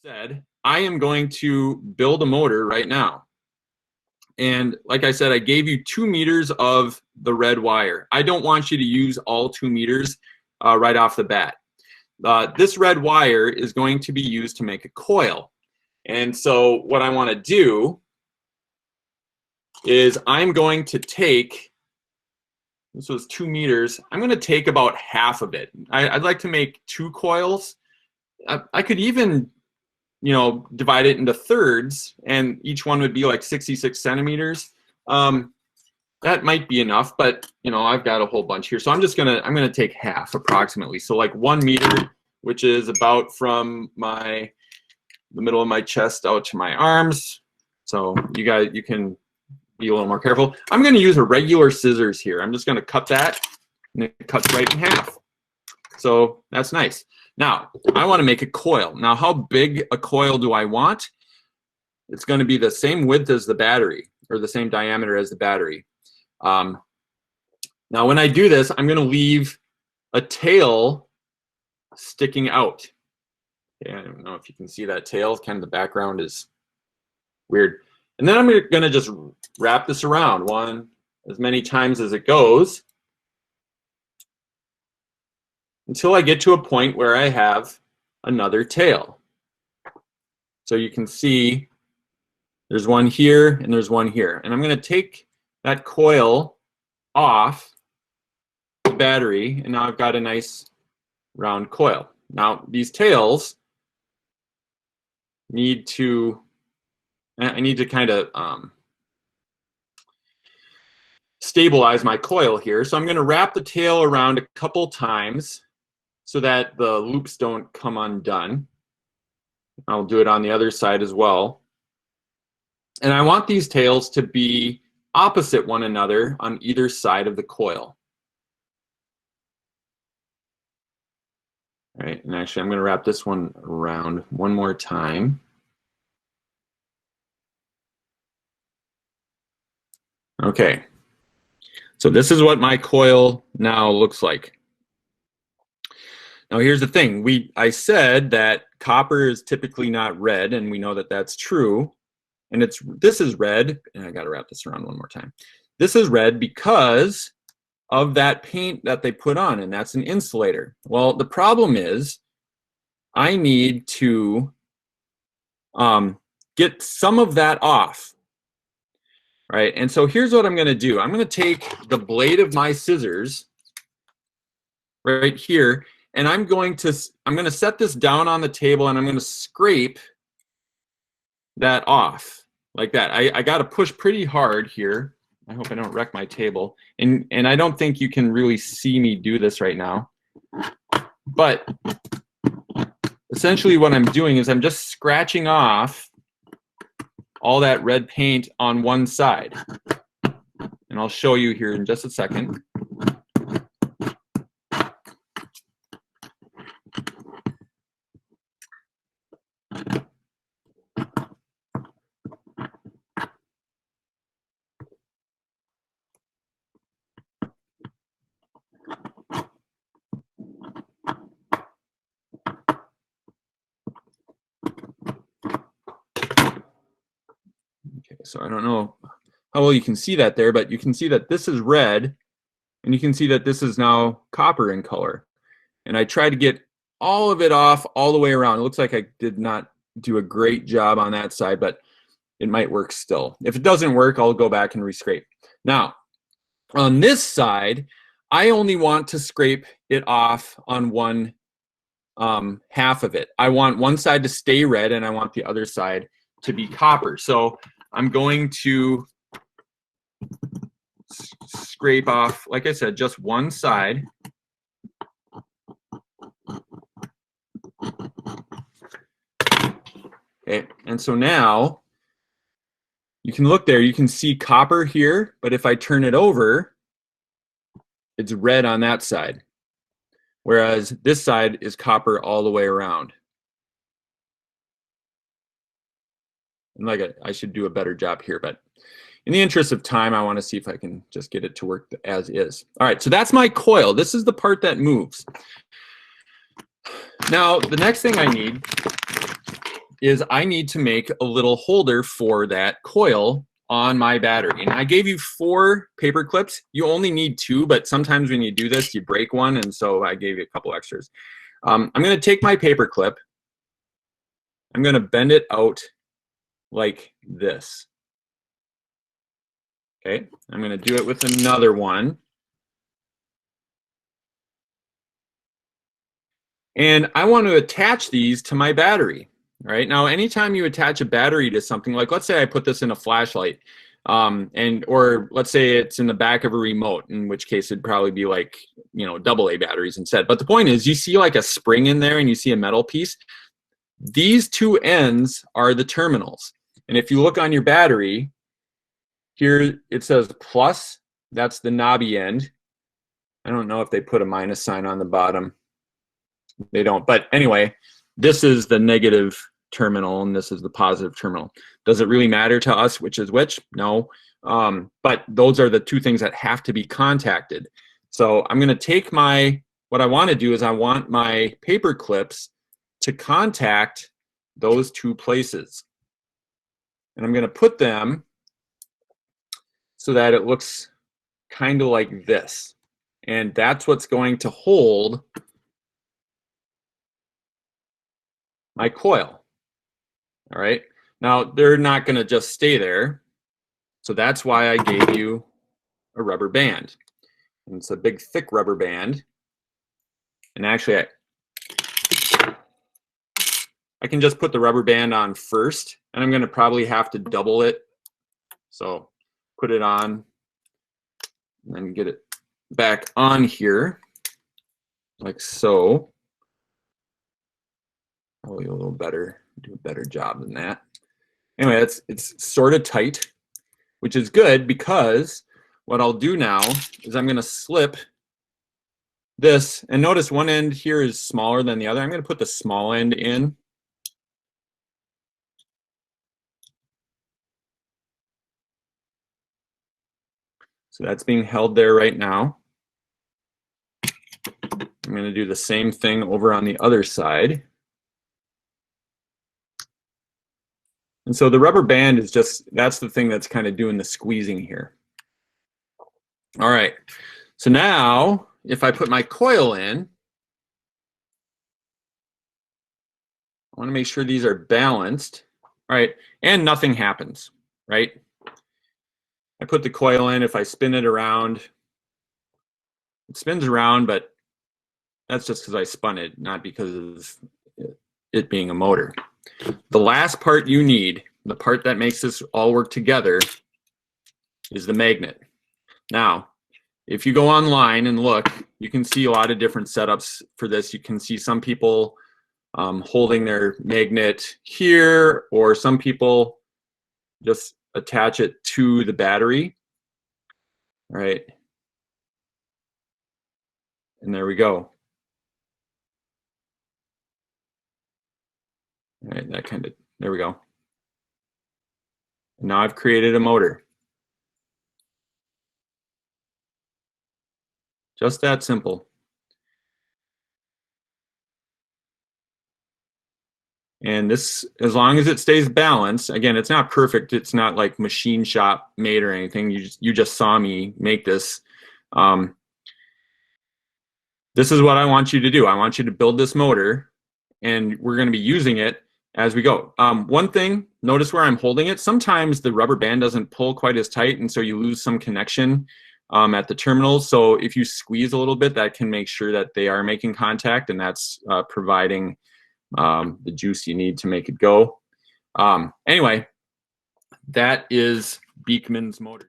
said, I am going to build a motor right now. And like I said, I gave you 2 meters of the red wire. I don't want you to use all 2 meters right off the bat. This red wire is going to be used to make a coil. And so what I want to do is I'm going to take, this was 2 meters, I'm going to take about half of it. I'd like to make 2 coils. I could even, you know, divide it into thirds, and each one would be like 66 centimeters. That might be enough, but you know, I've got a whole bunch here, so I'm gonna take half approximately. So like 1 meter, which is about from the middle of my chest out to my arms. So you can be a little more careful. I'm gonna use a regular scissors here. I'm just gonna cut that, and it cuts right in half. So that's nice. Now, I want to make a coil. Now, how big a coil do I want? It's going to be the same width as the battery, or the same diameter as the battery. Now, when I do this, I'm going to leave a tail sticking out. Okay, I don't know if you can see that tail. Kind of the background is weird. And then I'm going to just wrap this around as many times as it goes, until I get to a point where I have another tail. So you can see there's one here and there's one here. And I'm going to take that coil off the battery, and now I've got a nice round coil. Now these tails I need to kind of stabilize my coil here. So I'm going to wrap the tail around a couple times so that the loops don't come undone. I'll do it on the other side as well. And I want these tails to be opposite one another on either side of the coil. All right, and actually I'm going to wrap this one around one more time. Okay, so this is what my coil now looks like. Now here's the thing, I said that copper is typically not red, and we know that that's true. And this is red, and I gotta wrap this around one more time. This is red because of that paint that they put on, and that's an insulator. Well, the problem is I need to get some of that off, right? And so here's what I'm gonna do. I'm gonna take the blade of my scissors right here, and I'm going to set this down on the table, and I'm going to scrape that off like that. I got to push pretty hard here. I hope I don't wreck my table. And I don't think you can really see me do this right now. But essentially what I'm doing is I'm just scratching off all that red paint on one side. And I'll show you here in just a second. So I don't know how well you can see that there, but you can see that this is red, and you can see that this is now copper in color. And I tried to get all of it off all the way around. It looks like I did not do a great job on that side, but it might work still. If it doesn't work, I'll go back and rescrape. Now, on this side, I only want to scrape it off on one half of it. I want one side to stay red, and I want the other side to be copper. So I'm going to scrape off, like I said, just one side. Okay, and so now you can look there, you can see copper here, but if I turn it over, it's red on that side, whereas this side is copper all the way around. And I should do a better job here, but in the interest of time, I want to see if I can just get it to work as is. All right, so that's my coil. This is the part that moves. Now, the next thing I need is I need to make a little holder for that coil on my battery. And I gave you 4 paper clips. You only need 2, but sometimes when you do this, you break one, and so I gave you a couple extras. I'm going to take my paper clip. I'm going to bend it out like this. Okay, I'm going to do it with another one. And I want to attach these to my battery. Right now, anytime you attach a battery to something, like let's say I put this in a flashlight, or let's say it's in the back of a remote, in which case it'd probably be like, you know, AA batteries instead. But the point is, you see like a spring in there and you see a metal piece. These 2 ends are the terminals. And if you look on your battery, here it says plus, that's the knobby end. I don't know if they put a minus sign on the bottom. They don't, but anyway, this is the negative terminal and this is the positive terminal. Does it really matter to us which is which? No, but those are the 2 things that have to be contacted. So I'm going to take what I want to do is I want my paper clips to contact those 2 places. And I'm going to put them so that it looks kind of like this. And that's what's going to hold my coil. All right, now they're not going to just stay there, so that's why I gave you a rubber band. And it's a big thick rubber band, and actually I can just put the rubber band on first, and I'm going to probably have to double it. So put it on and then get it back on here like so. Probably a little better, do a better job than that. Anyway, it's sort of tight, which is good because what I'll do now is I'm going to slip this, and notice one end here is smaller than the other. I'm going to put the small end in. So that's being held there right now. I'm going to do the same thing over on the other side. And so the rubber band is just, that's the thing that's kind of doing the squeezing here. All right, so now if I put my coil in, I want to make sure these are balanced. All right, and nothing happens, right? I put the coil in, if I spin it around, it spins around, but that's just because I spun it, not because of it being a motor. The last part you need, the part that makes this all work together, is the magnet. Now, if you go online and look, you can see a lot of different setups for this. You can see some people holding their magnet here, or some people just attach it to the battery. All right. And there we go. All right, that kind of, there we go. Now I've created a motor. Just that simple. And this, as long as it stays balanced, again, it's not perfect. It's not like machine shop made or anything. You just saw me make this. This is what I want you to do. I want you to build this motor, and we're going to be using it as we go. One thing, notice where I'm holding it. Sometimes the rubber band doesn't pull quite as tight, and so you lose some connection at the terminals. So if you squeeze a little bit, that can make sure that they are making contact, and that's providing the juice you need to make it go. Anyway, that is Beakman's motor.